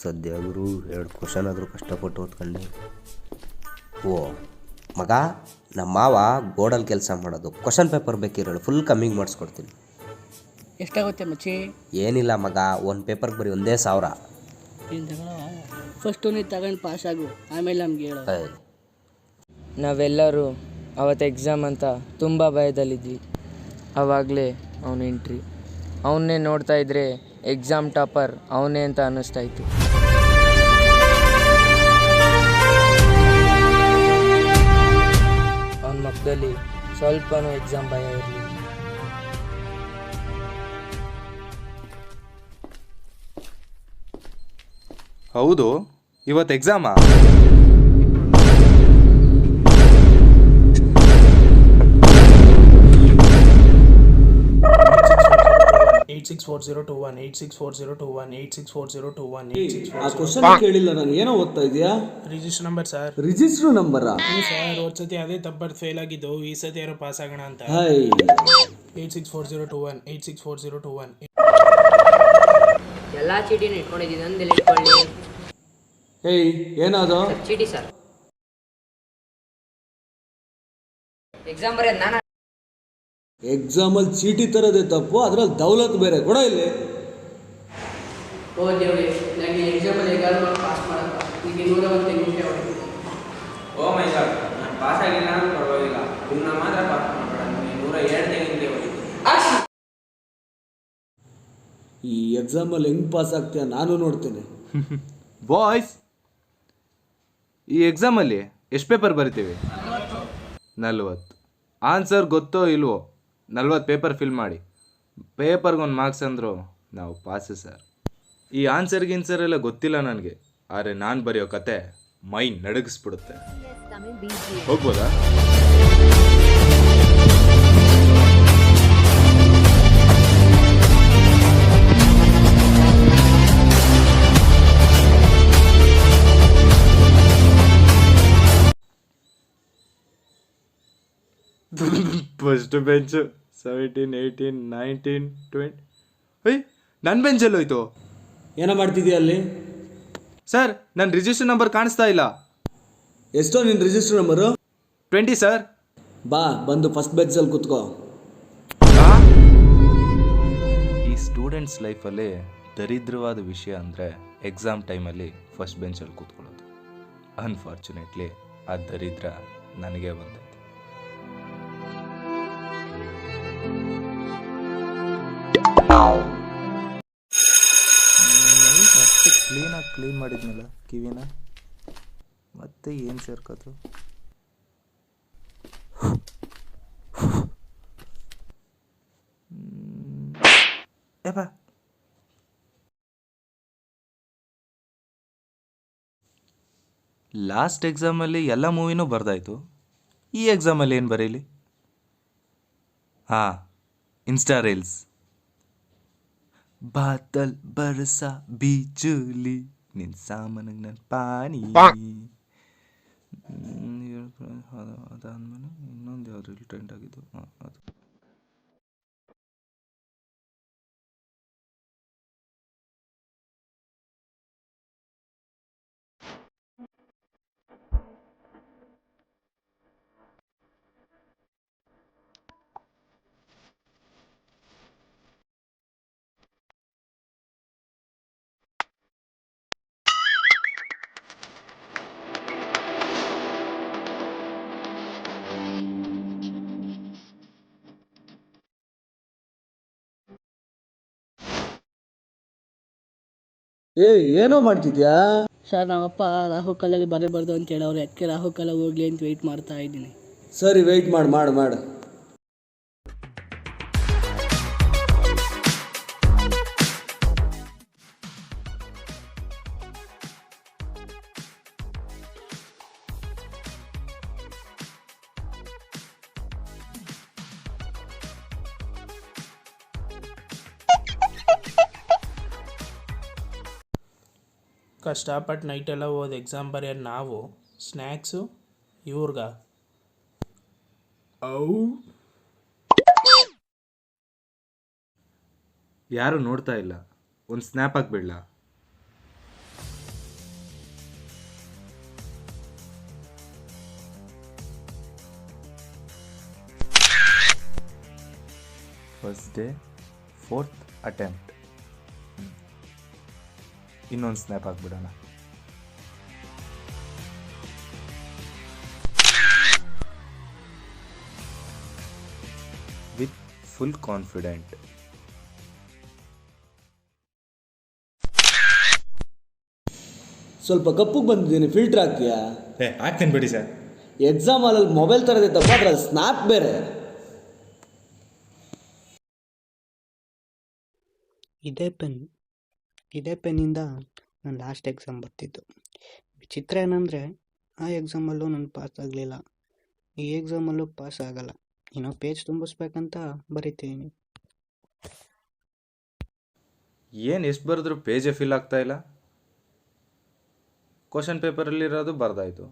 ಸದ್ಯ ಗುರು 2 ಕ್ವಶನ್ ಆದರೂ ಕಷ್ಟಪಟ್ಟು ಓದ್ಕೊಂಡೆ. ಓ ಮಗ, ನಮ್ಮ ಮಾವ ಬೋರ್ಡಲ್ಲಿ ಕೆಲಸ ಮಾಡೋದು. ಕ್ವಶನ್ ಪೇಪರ್ ಬೇಕಿರೋಳು, ಫುಲ್ ಕಮ್ಮಿಗೆ ಮಾಡಿಸ್ಕೊಡ್ತೀನಿ. ಎಷ್ಟಾಗುತ್ತೆ ಮಚ್ಚಿ? ಏನಿಲ್ಲ ಮಗ, ಒಂದು ಪೇಪರ್ಗೆ ಬರೀ 1,000. ಫಸ್ಟು ನೀನು ತಗೊಂಡು ಪಾಸ್ ಆಗು, ಆಮೇಲೆ ನಮ್ಗೆ ಹೇಳು. ನಾವೆಲ್ಲರೂ ಅವತ್ತು ಎಕ್ಸಾಮ್ ಅಂತ ತುಂಬ ಭಯದಲ್ಲಿದ್ವಿ. ಆವಾಗಲೇ ಅವನು ಎಂಟ್ರಿ. ಅವನ್ನೇ ನೋಡ್ತಾ ಇದ್ರೆ ಎಕ್ಸಾಮ್ ಟಾಪರ್ ಅವನೇ ಅಂತ ಅನ್ನಿಸ್ತಾ ಇತ್ತು. ಅವನ ಮುಖದಲ್ಲಿ ಸ್ವಲ್ಪನೂ ಎಕ್ಸಾಮ್ ಭಯ ಇರಲಿಲ್ಲ. ಹೌದು, ಇವತ್ತು ಎಕ್ಸಾಮಾ? ಆ ಕ್ವಶನ್ ಕೇಳಿಲ್ಲ ನಾನು. ಏನೋ ಓದ್ತಾ ಇದೆಯಾ? Register number sir. ರಿಜಿಸ್ಟರ್ ನಂಬರಾ? ಸರ್ ಹೋದ ಸತಿ ಅದೇ ತಪ್ಪು ಫೇಲ್ ಆಗಿದ್ದು, ಈ ಸತಿ ಯಾರೋ ಪಾಸ್ ಆಗೋಣ ಅಂತ. 864021 864021. ಎಲ್ಲ ಚೀಟಿನ ಇಟ್ಕೊಂಡಿದ್ದೀನಿ, ನಂದೆಲ್ಲ ಇಟ್ಕೊಳ್ಳಿ. ಏಯ್ ಏನದು? ಚೀಟಿ ಸರ್. ಎಕ್ಸಾಮ್ ಬರೆಯೋದು ನಾನು. ಎಕ್ಸಾಮಲ್ಲಿ ಚೀಟಿ ತರೋದೇ ತಪ್ಪು, ಅದ್ರಲ್ಲಿ ದೌಲತ್ ಬೇರೆ. ಕೊಡ ಇಲ್ಲಿ. ಓ ದೇವ್ರಿ, ನನಗೆ ಎಕ್ಸಾಮಲ್ಲಿ ಹೇಗಾದ್ರು ಪಾಸ್ ಮಾಡಪ್ಪ. ಈಗ 101 ನಿಮಿಷ ಹೊಡೆದು. ಓ ಮೈ ಗಾಡ್, ನಾನು ಪಾಸ್ ಆಗಿಲ್ಲ ಅಂದ್ರೆ ಪರವಾಗಿಲ್ಲ, ಇವನ್ನ ಮಾತ್ರ ಪಾಸ್ ಮಾಡಬೇಡ. 102 ತೆಗಿಂದೆ ಹೊಡಿತು. ಈ ಎಕ್ಸಾಮಲ್ಲಿ ಹೆಂಗೆ ಪಾಸ್ ಆಗ್ತೀಯ ನಾನು ನೋಡ್ತೇನೆ. ಬಾಯ್ಸ್, ಈ ಎಕ್ಸಾಮಲ್ಲಿ ಎಷ್ಟು ಪೇಪರ್ ಬರಿತೀವಿ? 40. ಆನ್ಸರ್ ಗೊತ್ತೋ ಇಲ್ವೋ, 40 ಪೇಪರ್ ಫಿಲ್ ಮಾಡಿ ಪೇಪರ್ಗೊಂದು ಮಾರ್ಕ್ಸ್ ಅಂದರು ನಾವು ಪಾಸು ಸರ್. ಈ ಆನ್ಸರ್ ಎಲ್ಲ ಗೊತ್ತಿಲ್ಲ ನನಗೆ, ಆದರೆ ನಾನು ಬರೆಯೋ ಕತೆ ಮೈ ನಡಗಿಸ್ಬಿಡುತ್ತೆ. ಹೋಗ್ಬೋದಾ? First bench 17, 18, 19, 20. ನನ್ನ ಬೆಂಚಲ್ಲಿ ಹೋಯ್ತು. ಏನೋ ಮಾಡ್ತಿದ್ಯಾ ಅಲ್ಲಿ? ಸರ್, ನನ್ನ ರಿಜಿಸ್ಟರ್ ನಂಬರ್ ಕಾಣಿಸ್ತಾ ಇಲ್ಲ. ಎಷ್ಟೋ ನಿನ್ನ ರಿಜಿಸ್ಟರ್ ನಂಬರು? 20 ಸರ್. ಬಾ, ಬಂದು ಫಸ್ಟ್ ಬೆಂಚಲ್ಲಿ ಕೂತ್ಕೋ. ಈ ಸ್ಟೂಡೆಂಟ್ಸ್ ಲೈಫಲ್ಲಿ ದರಿದ್ರವಾದ ವಿಷಯ ಅಂದರೆ ಎಕ್ಸಾಮ್ ಟೈಮಲ್ಲಿ ಫಸ್ಟ್ ಬೆಂಚಲ್ಲಿ ಕೂತ್ಕೊಳ್ಳೋದು. ಅನ್ಫಾರ್ಚುನೇಟ್ಲಿ ಆ ದರಿದ್ರ ನನಗೆ ಬಂದೈತೆ. ಅಷ್ಟು ಕ್ಲೀನ್ ಮಾಡಿದ್ನಲ್ಲ ಕಿವಿನ, ಮತ್ತೆ ಏನು ಸೇರ್ಕೋದು? ಲಾಸ್ಟ್ ಎಕ್ಸಾಮಲ್ಲಿ ಎಲ್ಲ ಮೂವಿನೂ ಬರ್ದಾಯ್ತು, ಈ ಎಕ್ಸಾಮಲ್ಲಿ ಏನು ಬರೀಲಿ? ಹಾಂ, ಇನ್ಸ್ಟಾ ರೀಲ್ಸ್. ಬಾದಲ್ ಬರ್ಸ ಬಿಜುಲಿ ನಿನ್ ಸಾಮಾನಿಗೆ ನನ್ನ ಪಾನಿ. ಅದಾದ್ಮೇಲೆ ಇನ್ನೊಂದು ಯಾವ್ದು ರೀಲ್ ಟ್ರೆಂಡ್ ಆಗಿದ್ದು, ಅದು ಏನೋ ಮಾಡ್ತಿದ್ಯಾ? ಸರ್ ನಮ್ಮಪ್ಪ ರಾಹುಕಾಲಲ್ಲಿ ಬರಬಾರ್ದು ಅಂತ ಹೇಳವ್ರೆ, ಅದಕ್ಕೆ ರಾಹುಕಾಲ ಹೋಗ್ಲಿ ಅಂತ ವೆಯ್ಟ್ ಮಾಡ್ತಾ ಇದ್ದೀನಿ. ಸರಿ, ವೆಯ್ಟ್ ಮಾಡು. ಕಷ್ಟಪಟ್ಟು ನೈಟೆಲ್ಲ ಓದಿ ಎಕ್ಸಾಮ್ ಬರೆಯೋದು ನಾವು, ಸ್ನ್ಯಾಕ್ಸು ಇವ್ರಿಗ. ಯಾರು ನೋಡ್ತಾ ಇಲ್ಲ, ಒಂದು ಸ್ನ್ಯಾಪ್ ಹಾಕ್ಬಿಡ್ಲಾ? First day 4th attempt. ಇನ್ನೊಂದು ಸ್ನ್ಯಾಪ್ ಹಾಕ್ಬಿಡೋಣ. With full confident. ಸ್ವಲ್ಪ ಕಪ್ಪಗೆ ಬಂದಿದ್ದೀನಿ, ಫಿಲ್ಟರ್ ಹಾಕ್ತೀಯಾ? ಹಾಕ್ತೀನಿ ಬಿಡಿ ಸರ್. ಎಕ್ಸಾಮ್ ಹಾಲಲ್ಲಿ ಮೊಬೈಲ್ ತರದೆ ತಪ್ಪ, ಅದ್ರಲ್ಲಿ ಸ್ನ್ಯಾಪ್ ಬೇರೆ. ಇದೇ ಪೆನ್ನಿಂದ ನಾನು ಲಾಸ್ಟ್ ಎಕ್ಸಾಮ್ ಬರ್ತಿದ್ದು. ವಿಚಿತ್ರ ಏನಂದರೆ ಆ ಎಕ್ಸಾಮಲ್ಲೂ ನಾನು ಪಾಸ್ ಆಗಲಿಲ್ಲ, ಈ ಎಕ್ಸಾಮಲ್ಲೂ ಪಾಸ್ ಆಗಲ್ಲ. ಇನ್ನೂ ಪೇಜ್ ತುಂಬಿಸ್ಬೇಕಂತ ಬರಿತೀನಿ. ಏನು ಎಷ್ಟು ಬರೆದ್ರೂ ಪೇಜೇ ಫಿಲ್ ಆಗ್ತಾ ಇಲ್ಲ. ಕ್ವಶನ್ ಪೇಪರಲ್ಲಿರೋದು ಬರ್ದಾಯಿತು,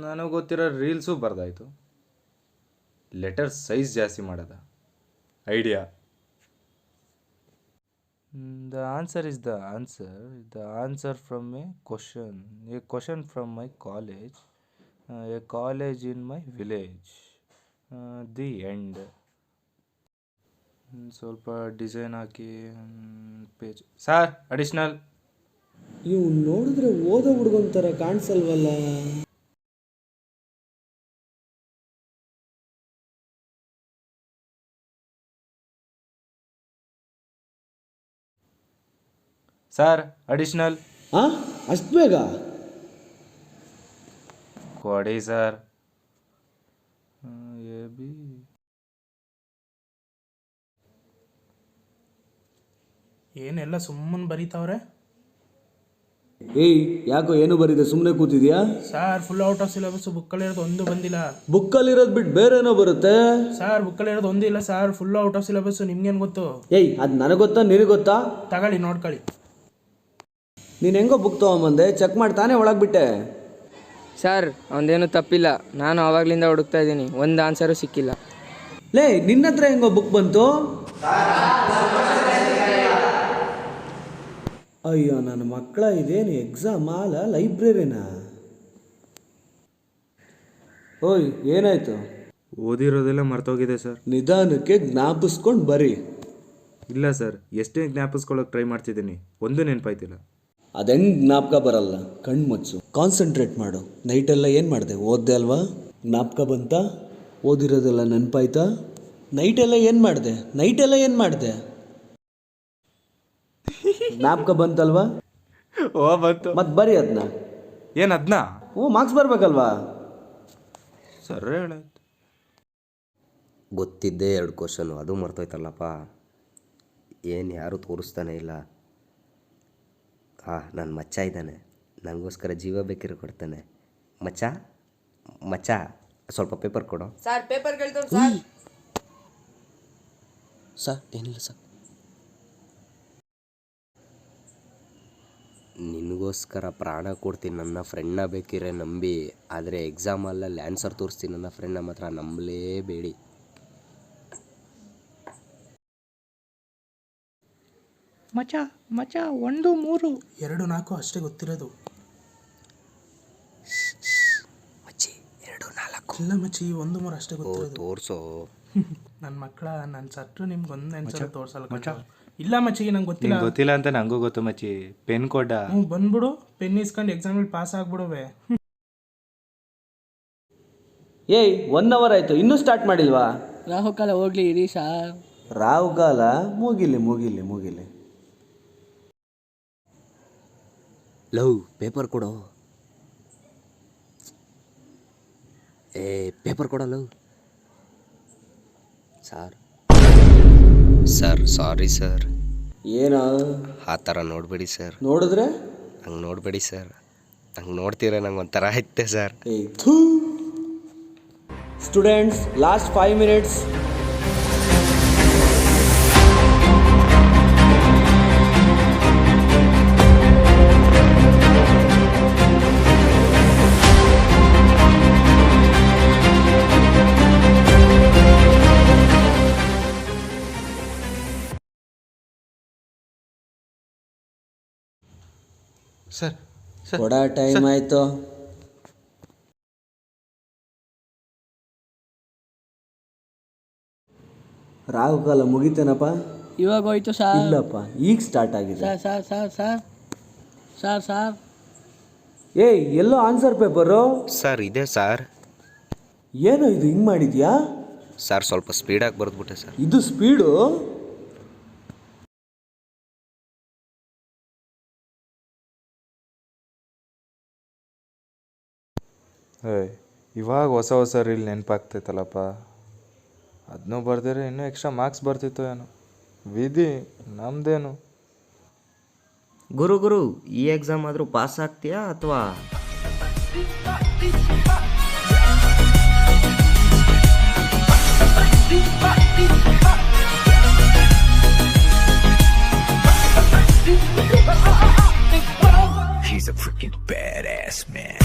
ನನಗೆ ಗೊತ್ತಿರೋ ರೀಲ್ಸು ಬರ್ದಾಯಿತು. ಲೆಟರ್ ಸೈಜ್ ಜಾಸ್ತಿ ಮಾಡೋದ idea. The answer is the answer from A question from my college, A college in my village, the end. ಸ್ವಲ್ಪ ಡಿಸೈನ್ ಹಾಕಿ ಪೇಜ್. Sir additional. ಇವು ನೋಡಿದ್ರೆ ಓದೋ ಹುಡುಗನ ಥರ ಕಾಣಿಸಲ್ವಲ್ಲ. Sir additional. ಹಾಂ, ಅಷ್ಟು ಬೇಗ? ಕೊಡಿ ಸರ್. A B. ಏನೆಲ್ಲ ಸುಮ್ಮನೆ ಬರೀತಾವ್ರೆ. ಏಯ್, ಯಾಕೋ ಏನು ಬರೀದೆ, ಸುಮ್ಮನೆ ಕೂತಿದ್ಯಾ? Sir full out of syllabus, ಬುಕ್ಕಲ್ಲಿರೋದು ಒಂದು ಬಂದಿಲ್ಲ. ಬುಕ್ಕಲ್ಲಿರೋದು ಬಿಟ್ಟು ಬೇರೆ ಏನೋ ಬರುತ್ತೆ. ಸರ್ ಬುಕ್ಕಲ್ಲಿರೋದು ಒಂದು ಇಲ್ಲ sir, full out of syllabus. ನಿಮ್ಗೇನು ಗೊತ್ತು? ಏಯ್, ಅದು ನನಗೆ ಗೊತ್ತಾ ನಿನಗೆ ಗೊತ್ತಾ? ತಗೊಳ್ಳಿ ನೋಡ್ಕೊಳ್ಳಿ. ನೀನು ಹೆಂಗೋ ಬುಕ್ ತೊಗೊಂಬಂದೆ, ಚೆಕ್ ಮಾಡಿ ತಾನೇ ಒಳಗೆ ಬಿಟ್ಟೆ. ಸರ್ ಅವನದೇನು ತಪ್ಪಿಲ್ಲ, ನಾನು ಆವಾಗಲಿಂದ ಹುಡುಕ್ತಾ ಇದ್ದೀನಿ, ಒಂದು ಆನ್ಸರು ಸಿಕ್ಕಿಲ್ಲ. ಲೇ, ನಿನ್ನ ಹತ್ರ ಹೆಂಗೋ ಬುಕ್ ಬಂತು? ಅಯ್ಯೋ ನನ್ನ ಮಕ್ಕಳ, ಇದೇನು ಎಕ್ಸಾಮ್ ಹಾಲ ಲೈಬ್ರರಿನಾ? ಓಯ್, ಏನಾಯ್ತು? ಓದಿರೋದೆಲ್ಲ ಮರ್ತೋಗಿದೆ ಸರ್. ನಿಧಾನಕ್ಕೆ ಜ್ಞಾಪಿಸ್ಕೊಂಡು ಬರಿ. ಇಲ್ಲ ಸರ್, ಎಷ್ಟೇ ಜ್ಞಾಪಿಸ್ಕೊಳ್ಳೋಕೆ ಟ್ರೈ ಮಾಡ್ತಿದ್ದೀನಿ, ಒಂದು ನೆನಪಾಯ್ತಿಲ್ಲ. ಅದೆಂಗೆ ಜ್ಞಾಪಕ ಬರಲ್ಲ? ಕಣ್ಣು ಮುಚ್ಚು, ಕಾನ್ಸಂಟ್ರೇಟ್ ಮಾಡು. ನೈಟೆಲ್ಲ ಏನು ಮಾಡಿದೆ? ಓದ್ದೆ ಅಲ್ವಾ? ಜ್ಞಾಪಕ ಬಂತಾ? ಓದಿರೋದೆಲ್ಲ ನೆನಪಾಯ್ತಾ? ನೈಟೆಲ್ಲ ಏನು ಮಾಡಿದೆ? ಜ್ಞಾಪಕ ಬಂತಲ್ವಾ? ಓ ಬಂತು. ಮತ್ತೆ ಬರೀ ಅದನ್ನ. ಏನು ಅದನ್ನ? ಮಾರ್ಕ್ಸ್ ಬರಬೇಕಲ್ವಾ? ಸರ್ ಹೇಳಾಯ್ತು. ಗೊತ್ತಿದ್ದೇ 2 ಕ್ವಶನು, ಅದು ಮರ್ತೋಯ್ತಲ್ಲಪ್ಪ. ಏನು ಯಾರೂ ತೋರಿಸ್ತಾನೆ ಇಲ್ಲ. ನನ್ನ ಮಚ್ಚ ಇದ್ದಾನೆ, ನನಗೋಸ್ಕರ ಜೀವ ಬೇಕಿರೋ ಕೊಡ್ತಾನೆ. ಮಚ್ಚ ಸ್ವಲ್ಪ ಪೇಪರ್ ಕೊಡು. ಸರ್ ಪೇಪರ್ ಕೇಳ್ತಾವ್ ಸರ್. ಸರ್ ಏನಿಲ್ಲ ಸರ್, ನಿನಗೋಸ್ಕರ ಪ್ರಾಣ ಕೊಡ್ತೀನಿ, ನನ್ನ ಫ್ರೆಂಡ್ನ ಬೇಕಿರೆ ನಂಬಿ. ಆದರೆ ಎಕ್ಸಾಮಲ್ಲಿ ಆನ್ಸರ್ ತೋರಿಸ್ತೀನಿ, ನನ್ನ ಫ್ರೆಂಡ್ನ ಮಾತ್ರ ನಂಬಲೇಬೇಡಿ. ಮಚ 1 3 2 4 ಅಷ್ಟೇ ಗೊತ್ತಿರೋದು. ಮಚ್ಚಿ 2 4 ಇಲ್ಲ ಮಚ್ಚಿ 1 3 ಅಷ್ಟೇ ಗೊತ್ತಿರೋದು. ತೋರಿಸೋ ನನ್ನ ಮಕ್ಕಳ, ನನ್ನ ಸಟ್ರು ನಿಮ್ಗೆ ಒಂದು ಆನ್ಸರ್ ತೋರಿಸಲ್ಲ. ಇಲ್ಲ ಮಚ್ಚಿ, ನಂಗೆ ಗೊತ್ತಿಲ್ಲ. ಗೊತ್ತಿಲ್ಲ ಅಂತ ನಂಗೂ ಗೊತ್ತು ಮಚ್ಚಿ. ಪೆನ್ ಕೊಡ. ಬಂದ್ಬಿಡು, ಪೆನ್ ಇಸ್ಕೊಂಡು ಎಕ್ಸಾಮಲ್ಲಿ ಪಾಸ್ ಆಗ್ಬಿಡುವೆ. ಏಯ್, 1 ಅವರ್ ಆಯಿತು, ಇನ್ನೂ ಸ್ಟಾರ್ಟ್ ಮಾಡಿಲ್ವಾ? ರಾಹುಕಾಲ ಹೋಗ್ಲಿ ಇರಿ ಸಾರ್. ರಾಹುಕಾಲ ಮುಗಿಲಿ. ಲವ್ ಪೇಪರ್ ಕೊಡೋ. ಪೇಪರ್ ಕೊಡೋ ಲವ್. Sir sorry sir. ಏನೋ ಆ ಥರ ನೋಡಬೇಡಿ ಸರ್. ನೋಡಿದ್ರೆ ಹಂಗೆ ನೋಡಬೇಡಿ ಸರ್, ಹಂಗೆ ನೋಡ್ತೀರ ನಂಗೆ ಒಂಥರ ಐತೆ sir. Students, last 5 minutes. Sir ಕೊಡ ಟೈಮ್ ಆಯಿತು. ರಾಹುಕಾಲ ಮುಗಿತೇನಪ್ಪ? ಇವಾಗ ಹೋಯ್ತು ಸರ್. ಇಲ್ಲಪ್ಪ, ಈಗ ಸ್ಟಾರ್ಟ್ ಆಗಿದೆ. ಸರ್ ಏಯ್, ಎಲ್ಲೋ ಆನ್ಸರ್ ಪೇಪರು? ಸರ್ ಇದೆ ಸರ್. ಏನೋ ಇದು ಹಿಂಗೆ ಮಾಡಿದ್ಯಾ? ಸರ್ ಸ್ವಲ್ಪ ಸ್ಪೀಡಾಗಿ ಬರೆದ್ಬಿಟ್ಟೆ ಸರ್. ಇದು ಸ್ಪೀಡು? ಇವಾಗ ಹೊಸ ಹೊಸ ರೀಲ್ ನೆನಪಾಗ್ತೈತಲ್ಲಪ್ಪ. ಅದನ್ನೂ ಬರ್ದಿರೆ ಇನ್ನೂ ಎಕ್ಸ್ಟ್ರಾ ಮಾರ್ಕ್ಸ್ ಬರ್ತಿತ್ತು ಏನೋ. ವಿಧಿ ನಮ್ಮದೇನು. ಗುರು ಈ ಎಕ್ಸಾಮ್ ಆದರೂ ಪಾಸ್ ಆಗ್ತೀಯಾ ಅಥವಾ? He's a freaking badass man.